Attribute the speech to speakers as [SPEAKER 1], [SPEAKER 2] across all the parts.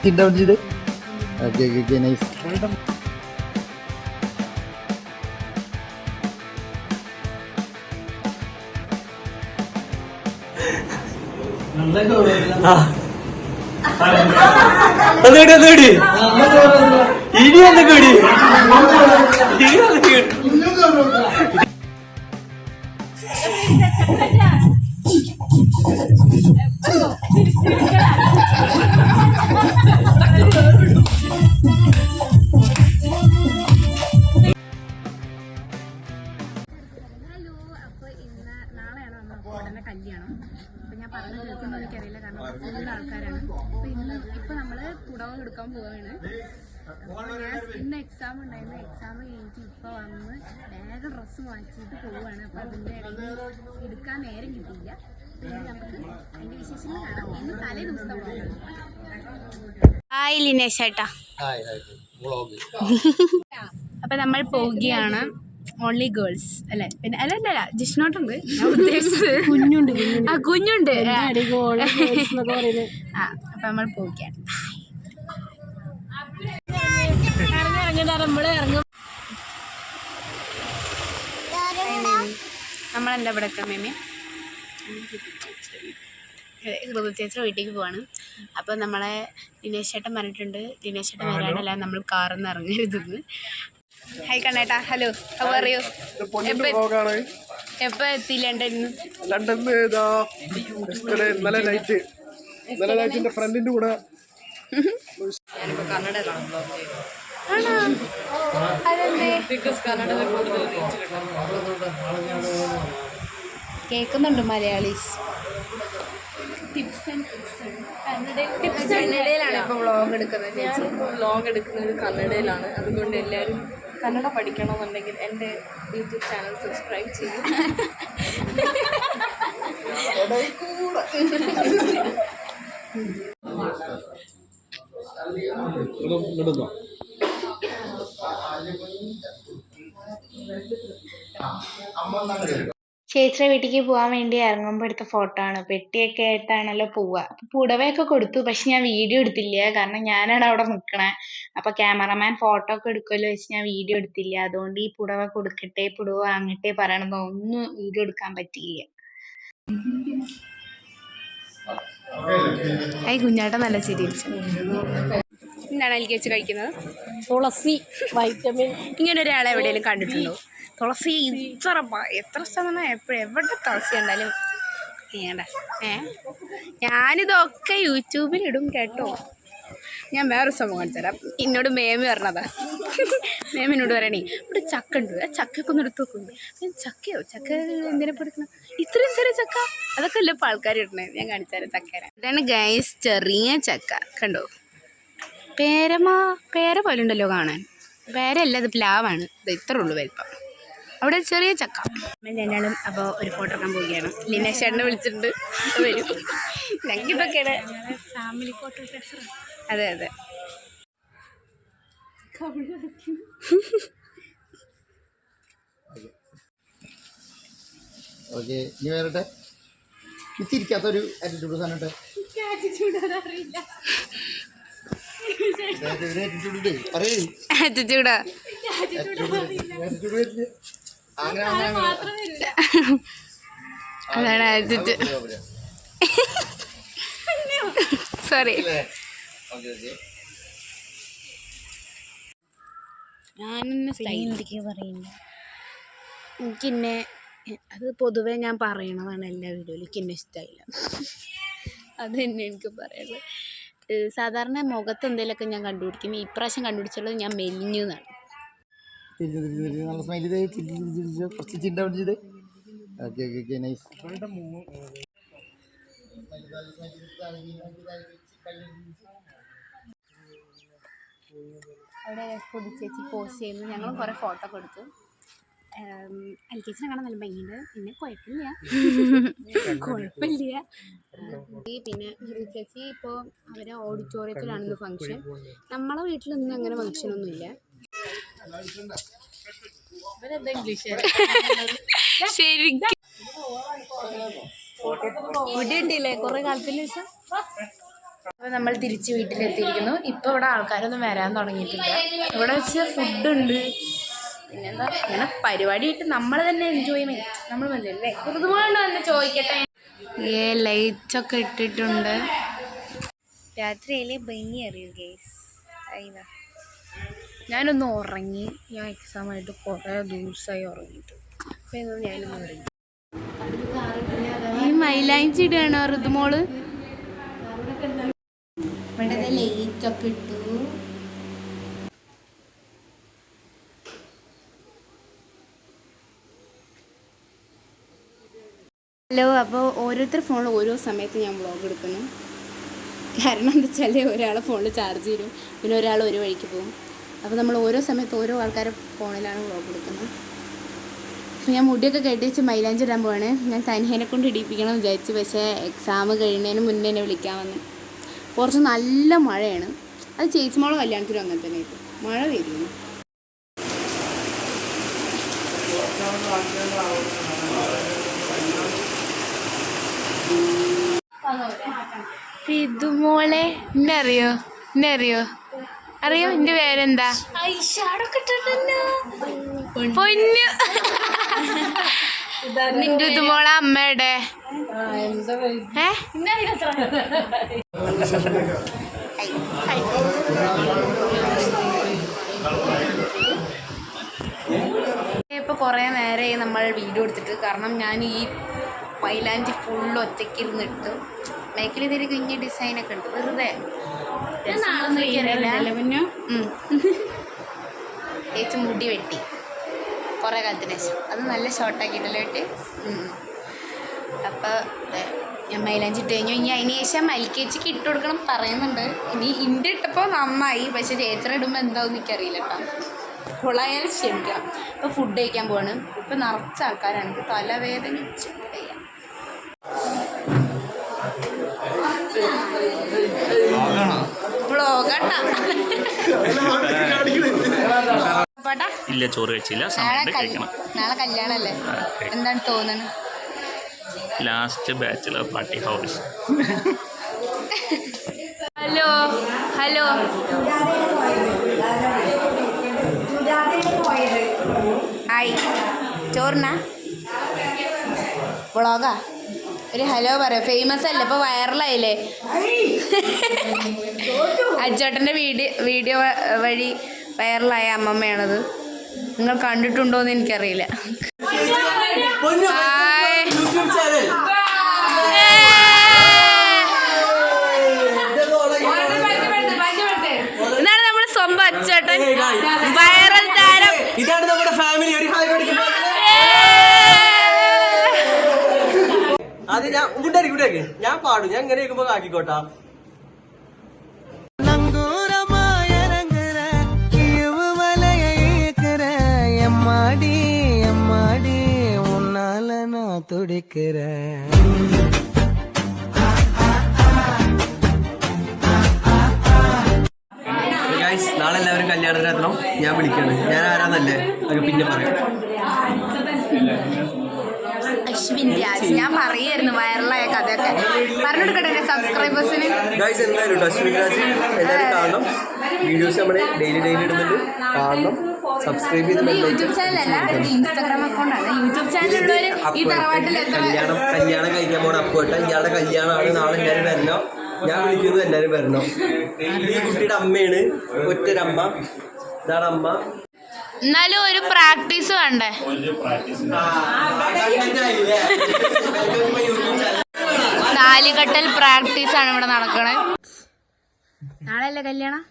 [SPEAKER 1] Sit down, Jide. Okay, nice.
[SPEAKER 2] കല്യാണം അപ്പം ഞാൻ പറഞ്ഞു കേൾക്കുമ്പോൾ എനിക്കറിയില്ല കാരണം ഫുൾ ആൾക്കാരാണ്. അപ്പോൾ ഇപ്പം നമ്മൾ പുടവ എടുക്കാൻ പോവുകയാണ്. ഞാൻ ഇന്ന് എക്സാം ഉണ്ടായിരുന്നു. എക്സാം കഴിഞ്ഞിട്ട് ഇപ്പോൾ വന്ന് വേഗം ഡ്രസ്സ് മാറ്റിയിട്ട് പോവുകയാണ്. അപ്പോൾ അതിൻ്റെ ഇടയിൽ എടുക്കാൻ നേരം കിട്ടിയില്ല. പിന്നെ നമുക്ക് അതിൻ്റെ വിശേഷങ്ങൾ കാണാം. ഇന്ന് തലേ ദിവസം പോകുന്നത്. ഹായ് ലിനേഷ് ചേട്ടാ. അപ്പം നമ്മൾ പോവുകയാണ്. ഓൺലി ഗേൾസ് അല്ലേ? പിന്നെ അല്ല ജിഷ്ണോട്ടുണ്ട് കുഞ്ഞുണ്ട്. ആ കുഞ്ഞുണ്ട്. ആ അപ്പം നമ്മൾ പോവുകയാണ്. നമ്മളെന്താ ഇവിടെ മേമി ചേച്ചിയുടെ വീട്ടിലേക്ക് പോവാണ്. അപ്പോൾ നമ്മളെ ദിനേശ് ചേട്ടൻ പറഞ്ഞിട്ടുണ്ട് ദിനേശ് ചേട്ടൻ വരാനല്ല നമ്മൾ കാറിൽ നിന്ന് ഇറങ്ങരുതെന്ന്. ഹായ് കണ്ണേട്ടാ. Hello, how are you? എപ്പോൾ എത്തി ലണ്ടനിൽ?
[SPEAKER 1] ഫ്രണ്ടിന്റെ കൂടെ
[SPEAKER 2] കേൾക്കുന്നുണ്ട് മലയാളീസ്. കന്നഡയിലാണ് ഇപ്പോൾ വ്ളോഗ് എടുക്കുന്നത്.
[SPEAKER 3] ഞാനിപ്പോൾ വ്ളോഗ് എടുക്കുന്നത് കന്നഡയിലാണ്. അതുകൊണ്ട് എല്ലാവരും കന്നഡ പഠിക്കണമെന്നുണ്ടെങ്കിൽ എൻ്റെ യൂട്യൂബ് ചാനൽ സബ്സ്ക്രൈബ് ചെയ്യും.
[SPEAKER 2] ചേച്ചിയുടെ വീട്ടിലേക്ക് പോകാൻ വേണ്ടി ഇറങ്ങുമ്പോൾ എടുത്ത ഫോട്ടോ ആണ്. പെട്ടിയൊക്കെ ആയിട്ടാണല്ലോ പോവുക. അപ്പൊ പുടവയൊക്കെ കൊടുത്തു. പക്ഷെ ഞാൻ വീഡിയോ എടുത്തില്ല. കാരണം ഞാനാണ് അവിടെ നിൽക്കണേ. അപ്പൊ ക്യാമറമാൻ ഫോട്ടോ ഒക്കെ എടുക്കുമല്ലോ വെച്ച് ഞാൻ വീഡിയോ എടുത്തില്ല. അതുകൊണ്ട് ഈ പുടവ കൊടുക്കട്ടെ പുടവ വാങ്ങട്ടെ പറയണത് ഒന്നും വീഡിയോ എടുക്കാൻ പറ്റിയില്ല. ഐ കുഞ്ഞാട്ട നല്ല ചിരിച്ചു. എന്താണ് എനിക്ക് വെച്ച് കഴിക്കുന്നത്?
[SPEAKER 3] തുളസി വൈറ്റമിൻ.
[SPEAKER 2] ഇങ്ങനെ ഒരാളെ എവിടെയെങ്കിലും കണ്ടിട്ടുണ്ടോ? തുളസി എത്ര സമയം എവിടെ തുളസി ഉണ്ടാലും ചെയ്യണ്ട. ഞാനിതൊക്കെ യൂട്യൂബിലിടും കേട്ടോ. ഞാൻ വേറൊരു സംഭവം കാണിച്ചു തരാം. എന്നോട് മേമി പറഞ്ഞതാ. മേമിനോട് പറയണേ ഇവിടെ ചക്ക ഉണ്ട്, ആ ചക്കയൊക്കെ ഒന്ന് എടുത്ത് വെക്കുന്നു. ചക്കയോ? ചക്ക എന്തിനാ എടുക്കണം? ഇത്രയും ചെറിയ ചക്ക അതൊക്കെ അല്ലേ ഇപ്പോൾ ആൾക്കാർ ഇടണേ. ഞാൻ കാണിച്ചു തരാം ചക്കര. ഇതാണ് ഗൈസ് ചെറിയ ചക്ക. കണ്ടോ? പേര പോലെ ഉണ്ടല്ലോ കാണാൻ. പേരല്ല, ഇത് പ്ലാവാണ്. ഇത് ഇത്രേ ഉള്ളൂ വലിപ്പം. അവിടെ ചെറിയ ചക്ക. രണ്ടാളും അപ്പോൾ ഒരു ഫോട്ടോ എടുക്കാൻ പോവുകയാണ്. ലിനേഷ് ചേട്ടനെ വിളിച്ചിട്ടുണ്ട്, വരും. ഞങ്ങൾക്ക് ഇതൊക്കെയാണ് ഫാമിലി ഫോട്ടോഗ്രാഫർ. അതെ അതെ.
[SPEAKER 1] ഓക്കെ, ഇനി വേറെ തിരിക്കാത്തൊരു ആറ്റിറ്റ്യൂഡ് സാധനം
[SPEAKER 2] ആറ്റിറ്റ്യൂഡാ. അതാണ് ആറ്റിറ്റ്യൂഡ്. സോറി. ഞാനെന്നെ എനിക്കെന്നെ അത് പൊതുവേ ഞാൻ പറയണതാണ് എല്ലാ വീഡിയോയിലും. എനിക്കെന്നെ ഇഷ്ടമായില്ല. അത് തന്നെ എനിക്ക് പറയുള്ളത്. സാധാരണ മുഖത്ത് എന്തെങ്കിലുമൊക്കെ ഞാൻ കണ്ടുപിടിക്കും. ഇപ്രാവശ്യം കണ്ടുപിടിച്ചുള്ളത് ഞാൻ മെലിഞ്ഞു എന്നാണ്.
[SPEAKER 1] നല്ല സ്മൈൽ കുറച്ച് ചിൻ ഡൗൺ ചെയ്ത്. Okay nice.
[SPEAKER 2] അവിടെ പൊടിച്ചേച്ചി പോസ്റ്റ് ചെയ്യുന്നു. ഞങ്ങളും കുറേ ഫോട്ടോ ഒക്കെ എടുത്തു. അൽക്കേച്ചിനെ കാണാൻ നല്ല ഭംഗിയുണ്ട്. പിന്നെ കുഴപ്പമില്ല. പിന്നെ ചേച്ചി ഇപ്പോൾ അവരെ ഓഡിറ്റോറിയത്തിലാണെന്ന് ഫംഗ്ഷൻ. നമ്മളെ വീട്ടിലൊന്നും അങ്ങനെ ഫംഗ്ഷനൊന്നുമില്ല. ശരിക്കും മുടി ഉണ്ടില്ലേ കുറേ കാലത്തിന് ശേഷം? അപ്പോൾ നമ്മൾ തിരിച്ച് വീട്ടിലെത്തിയിരിക്കുന്നു. ഇപ്പോൾ ഇവിടെ ആൾക്കാരൊന്നും വരാൻ തുടങ്ങിയിട്ടില്ല. ഇവിടെ വെച്ച് ഫുഡുണ്ട്, പിന്നെന്താ അങ്ങനെ പരിപാടിയായിട്ട് നമ്മൾ തന്നെ എൻജോയ്മെൻറ്റ് നമ്മൾ മതിയല്ലേ. പുതുപോലെ തന്നെ ചോദിക്കട്ടെ. ലൈറ്റ്സൊക്കെ ഇട്ടിട്ടുണ്ട്. രാത്രിയിലെ ഭംഗി അറിയൂ ഗേസ്. അയ്യോ ഞാനൊന്ന് ഉറങ്ങി. ഞാൻ എക്സാമായിട്ട് കുറേ ദിവസമായി ഉറങ്ങിയിട്ട്. അപ്പോൾ ഇതൊന്നും ഞാനൊന്ന് ഉറങ്ങി. ഈ മൈലാഞ്ചി ഇടുകയാണോ ഋതുമോള്? ഇവിടെ ലൈറ്റൊക്കെ ഇട്ടു. ഹലോ. അപ്പോൾ ഓരോരുത്തർ ഫോണിൽ ഓരോ സമയത്ത് ഞാൻ വ്ളോഗ് എടുക്കുന്നു. കാരണം എന്താ വെച്ചാൽ ഒരാളെ ഫോണിൽ ചാർജ് ചെയ്യും, പിന്നെ ഒരാൾ ഒരു വഴിക്ക് പോകും. അപ്പോൾ നമ്മൾ ഓരോ സമയത്ത് ഓരോ ആൾക്കാരുടെ ഫോണിലാണ് വ്ളോഗ് എടുക്കുന്നത്. അപ്പോൾ ഞാൻ മുടിയൊക്കെ കെട്ടി വെച്ച് മൈലാഞ്ചി ഇടാൻ പോവാണ്. ഞാൻ തനിയെ കൊണ്ട് ഇടിപ്പിക്കണം വിചാരിച്ചു, പക്ഷേ എക്സാം കഴിയുന്നതിന് മുന്നേ എന്നെ വിളിക്കാൻ വന്നു. കുറച്ച് നല്ല മഴയാണ്. അത് ചേച്ചിമോളെ കല്യാണത്തിനും അങ്ങനെ തന്നെ ആയിട്ട് മഴ വരുന്നു. ഇതുമോളെ എന്നെ അറിയോ? അറിയോ എൻ്റെ പേരെന്താ? പൊന്നു. നിന്റെ ഇതുമോളെ അമ്മയുടെ ഇപ്പോൾ കുറേ നേരമായി നമ്മൾ വീഡിയോ എടുത്തിട്ട്. കാരണം ഞാൻ ഈ മൈലാഞ്ചി ഫുള്ള് ഒറ്റയ്ക്കിരുന്നിട്ട് മേക്കിൽ ഇതിൽ കുഞ്ഞ് ഡിസൈനൊക്കെ ഉണ്ട്. വെറുതെ ചേച്ചി മുടി വെട്ടി കുറേ കാലത്തിന് ശേഷം. അത് നല്ല ഷോർട്ടാക്കിയിട്ടല്ലോ ഇട്ട്. അപ്പോൾ ഞാൻ മൈലാഞ്ചി ഇട്ട് കഴിഞ്ഞു. ഇനി അതിന് ശേഷം മൽക്കേച്ചിക്ക് ഇട്ട് കൊടുക്കണം പറയുന്നുണ്ട്. ഇനി ഇൻ്റെ ഇട്ടപ്പോൾ നന്നായി, പക്ഷേ ചേച്ചറ ഇടുമ്പോൾ എന്താവും എനിക്കറിയില്ല കേട്ടോ. കൊള്ളായാലും ക്ഷമിക്കാം. ഇപ്പോൾ ഫുഡ് കഴിക്കാൻ പോവാണ്. ഇപ്പോൾ നിറച്ച ആൾക്കാരാണ്. എനിക്ക് തലവേദനിച്ച് കഴിയാം.
[SPEAKER 4] ഇല്ല, ചോറ് കഴിച്ചില്ല.
[SPEAKER 2] നാളെ കല്യാണല്ലേ, എന്താണ് തോന്നുന്നത്?
[SPEAKER 4] Last bachelor party house.
[SPEAKER 2] Hello hi. ചോറിനാ വ്ളോഗാ? ഒരു ഹലോ പറയാം. ഫേമസ് അല്ലേ, ഇപ്പോൾ വൈറലായില്ലേ. അച്ചോട്ടൻ്റെ വീഡിയോ വഴി വൈറലായ അമ്മമ്മയാണത്. നിങ്ങൾ കണ്ടിട്ടുണ്ടോയെന്ന് എനിക്കറിയില്ല. എന്നാണ് നമ്മുടെ സ്വന്തം അച്ചോട്ടൻ, വൈറൽ താരം.
[SPEAKER 5] ഇതാണ് നമ്മുടെ ഫാമിലി. അത് ഞാൻ ഇവിടേക്ക് ഞാൻ പാടും. ഞാൻ ഇങ്ങനെ കേൾക്കുമ്പോ ആക്കിക്കോട്ടാ. எம்மாடி எம்மாடி உன்னால நான் துடிக்கிறேன். നാളെ എല്ലാവരും കല്യാണത്തിനെത്തണം. ഞാൻ വിളിക്കാണ്. ഞാൻ ആരാന്നല്ലേ അത് പിന്നെ പറയാം.
[SPEAKER 2] അശ്വിൻ രാജ്. ഞാൻ പറയായിരുന്നു വൈറലായ കഥയൊക്കെ പറഞ്ഞു കൊടുക്കട്ടെ സബ്സ്ക്രൈബേഴ്സിന്.
[SPEAKER 5] ഗൈസ് എന്തായാലും അശ്വിൻ രാജ് എല്ലാവരും കാണണം. വീഡിയോസ് നമ്മള് ഡെയിലി ഇടുന്നുണ്ട്, കാണണം. സബ്സ്ക്രൈബ് ചെയ്ത്
[SPEAKER 2] യൂട്യൂബ് ചാനലല്ല, ഇൻസ്റ്റാഗ്രാം അക്കൗണ്ടാണ്. യൂട്യൂബ് ചാനലുള്ളവർ ഈ തറവാട്ടിൽ
[SPEAKER 5] കല്യാണം കഴിക്കാൻ പോണ അപ്പോട്ടെ. ഇയാളുടെ കല്യാണമാണ് നാളെ. എല്ലാവരും വരണം. ഞാൻ വിളിക്കുന്നത് എല്ലാവരും വരണം. ഈ കുട്ടിയുടെ അമ്മയാണ്, ഒറ്റൊരമ്മ. ഇതാണ് അമ്മ.
[SPEAKER 2] എന്നാലും ഒരു പ്രാക്ടീസ് വേണ്ടേ? താലികെട്ടൽ പ്രാക്ടീസ് ആണ് ഇവിടെ നടക്കണേ. നാളെ അല്ലേ കല്യാണം?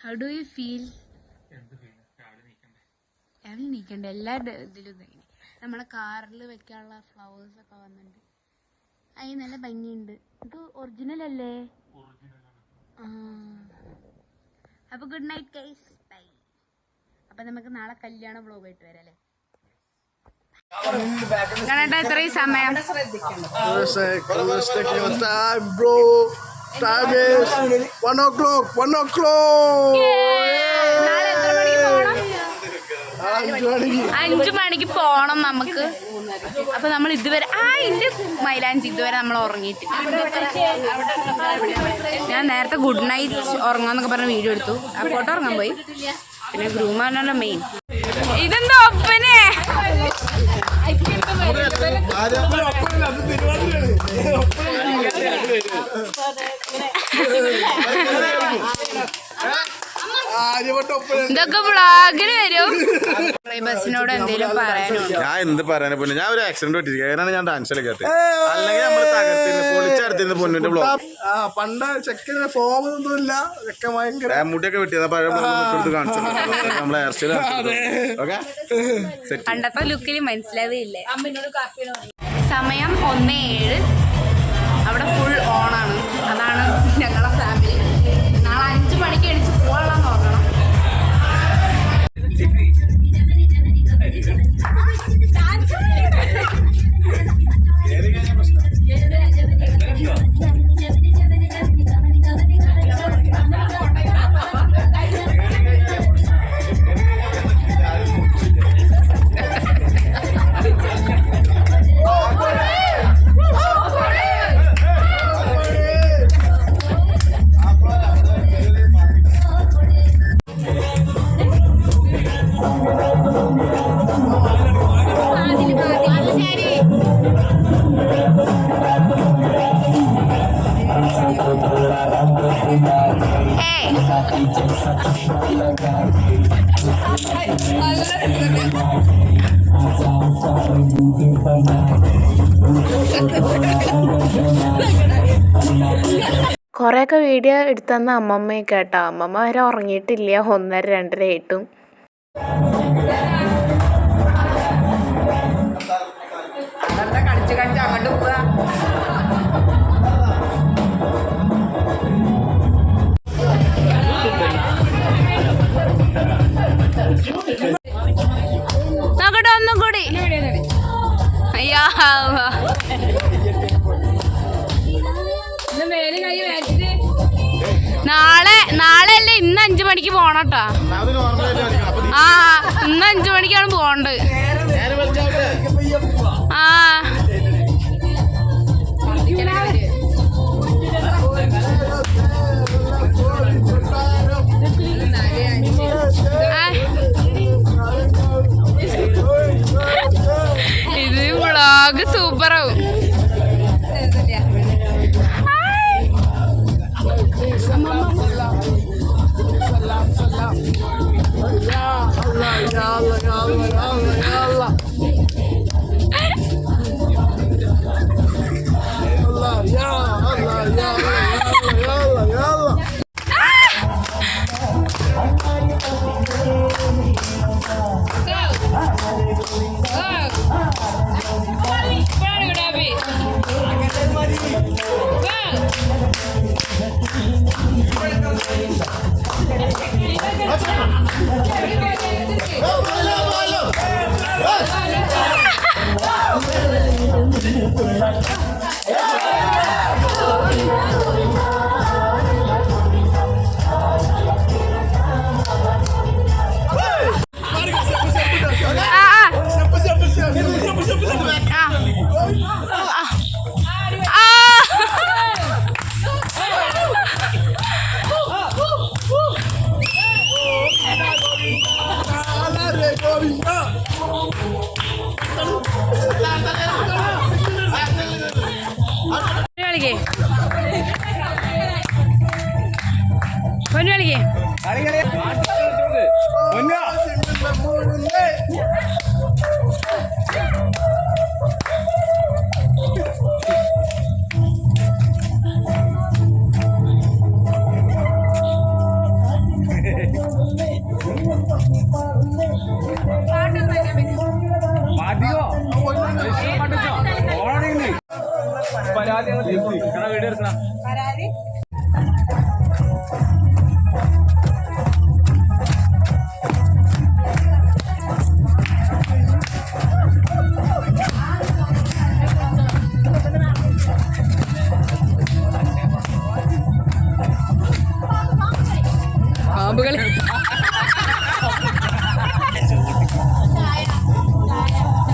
[SPEAKER 2] How do you feel? രാവിലെ നീക്കണ്ട. എല്ലാ ഇതിലും നമ്മളെ കാറിൽ വെക്കാനുള്ള ഫ്ലവേഴ്സ് ഒക്കെ വന്നിട്ടുണ്ട്. അതിന് നല്ല ഭംഗിയുണ്ട്. ഇത് ഒറിജിനൽ അല്ലേ? അപ്പൊ ഗുഡ് നൈറ്റ് ഗൈസ്, ബൈ. അപ്പൊ നമുക്ക് നാളെ കല്യാണ വ്ളോഗായിട്ട് വരാം അല്ലേ? കാണട്ടെ എത്രയും സമയം. നാളെ എത്ര മണിക്ക് പോണം? 5 മണിക്ക് പോണം നമുക്ക്. അപ്പോൾ നമ്മൾ ഇതുവരെ എൻ്റെ മൈലാഞ്ചി ഇതുവരെ നമ്മൾ ഉറങ്ങിയിട്ടില്ല. ഞാൻ നേരത്തെ ഗുഡ് നൈറ്റ് ഉറങ്ങാന്നൊക്കെ പറഞ്ഞ വീഡിയോ എടുത്തു. അപ്പോട്ട് ഉറങ്ങാൻ പോയി. പിന്നെ ഗ്രൂമാണല്ലോ മെയിൻ. ഇതെന്താ ഒപ്പനെ? ഇതൊക്കെ വ്ളോഗിന് വരും. ബസ്സിനോട് എന്തെങ്കിലും പറയാനുണ്ടോ?
[SPEAKER 6] ഞാൻ എന്ത് പറയാനെ പിന്നെ ഞാൻ ഒരു ആക്സിഡന്റ് പറ്റിയിരിക്കും. ഞാൻ ഡാൻസ് കളിക്കട്ടെ അല്ലെങ്കിൽ നമ്മൾ തകർത്തിരുന്ന് പൊളിച്ചടുത്തിരുന്ന് പൊന്നിന്റെ ബ്ലോഗ്
[SPEAKER 1] പണ്ട് ചെക്കന് ഫോം ഒന്നുമില്ല. ചെക്കൻ ഭയങ്കര
[SPEAKER 6] മുടിയൊക്കെ വെട്ടിയത് പഴയ എടുത്ത് കാണിച്ചു നമ്മളെ ഹെയർ സ്റ്റൈൽ. ഓക്കെ
[SPEAKER 2] പണ്ടത്തെ ലുക്കിൽ മനസ്സിലാവുകയില്ലേ. സമയം 1:07. അവിടെ ഫുൾ ഓണാണ്. അതാണ് ഞങ്ങളുടെ ഫാമിലി. നാളെ 5 മണിക്ക് എണിച്ച് പോകാനുള്ള നോക്കണം.
[SPEAKER 3] കുറേയൊക്കെ വീഡിയോ എടുത്തന്ന അമ്മമ്മയൊക്കെ കേട്ടോ. അമ്മമ്മ വരെ ഉറങ്ങിയിട്ടില്ല. 1:30-2:30 ആയിട്ടും.
[SPEAKER 1] അങ്ങോട്ട് പോവാ.
[SPEAKER 2] നോക്കട്ടെ ഒന്നും കൂടി. അയ്യാ നാളെ അല്ലേ, ഇന്ന് 5 മണിക്ക് പോണട്ടോ. ആ ഇന്ന് 5 മണിക്കാണ് പോണ്ടത്. ആ ഇത് വ്ളോഗ് സൂപ്പറാവും.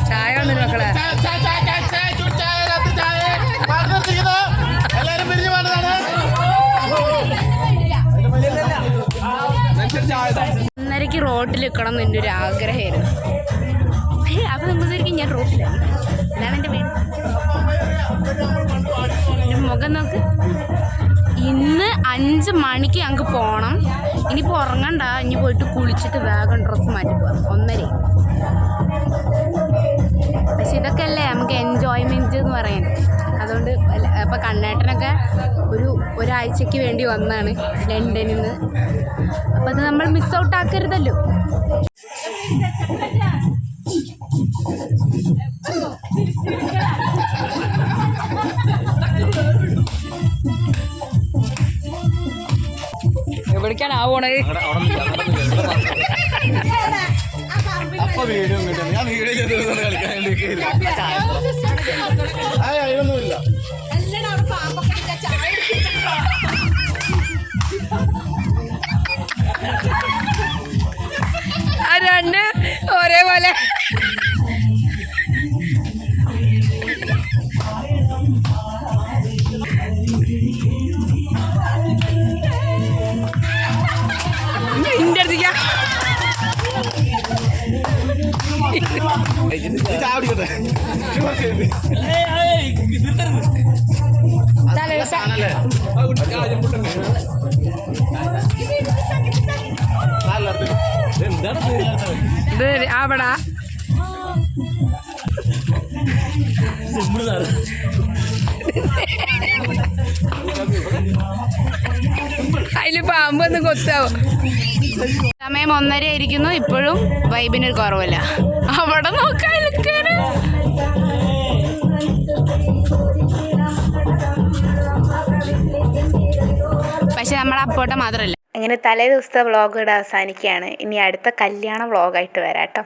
[SPEAKER 2] ചായ വന്നിട്ട് മക്കളെ. റോട്ടിൽ നിൽക്കണം എന്ന് എൻ്റെ ഒരു ആഗ്രഹമായിരുന്നു. അപ്പോൾ നിങ്ങൾക്കായിരിക്കും ഞാൻ റോട്ടിലാണ്. ഇതാണ് എൻ്റെ വീട്. എൻ്റെ മുഖം നോക്ക്. ഇന്ന് 5 മണിക്ക് ഞങ്ങൾക്ക് പോകണം. ഇനിയിപ്പോൾ ഉറങ്ങണ്ട, ഇനി പോയിട്ട് കുളിച്ചിട്ട് വേഗം ഡ്രസ്സ് മാറ്റി പോകാം. 1:30. പക്ഷെ ഇതൊക്കെ അല്ലേ നമുക്ക് എൻജോയ്മെൻറ്റ് എന്ന് പറയാൻ. അതുകൊണ്ട് അപ്പോൾ കണ്ണേട്ടനൊക്കെ ഒരാഴ്ചയ്ക്ക് വേണ്ടി വന്നാണ് ലണ്ടനിൽ നിന്ന്. അപ്പോൾ അത് നമ്മൾ മിസ് ഔട്ട് ആക്കരുതല്ലോ.
[SPEAKER 3] എവിടേക്കാണാവണേ?
[SPEAKER 6] അതിനൊന്നുമില്ല.
[SPEAKER 2] ആ രണ്ട് ഒരേപോലെ. എൻ്റെ അടുത്തേക്കാ ഇത് അവിടെ അതിൽ പാമ്പൊന്ന് കൊത്താവും. സമയം 1:30 ആയിരിക്കുന്നു. ഇപ്പോഴും വൈബിനൊരു കുറവില്ല. അവിടെ നോക്കാൻ നിൽക്കാന്. പക്ഷെ നമ്മൾ അപ്പോട്ടെ മാത്രമല്ല. അങ്ങനെ തലേ ദിവസത്തെ വ്ളോഗ് ഇവിടെ അവസാനിക്കുകയാണ്. ഇനി അടുത്ത കല്യാണ വ്ളോഗായിട്ട് വരാം കേട്ടോ.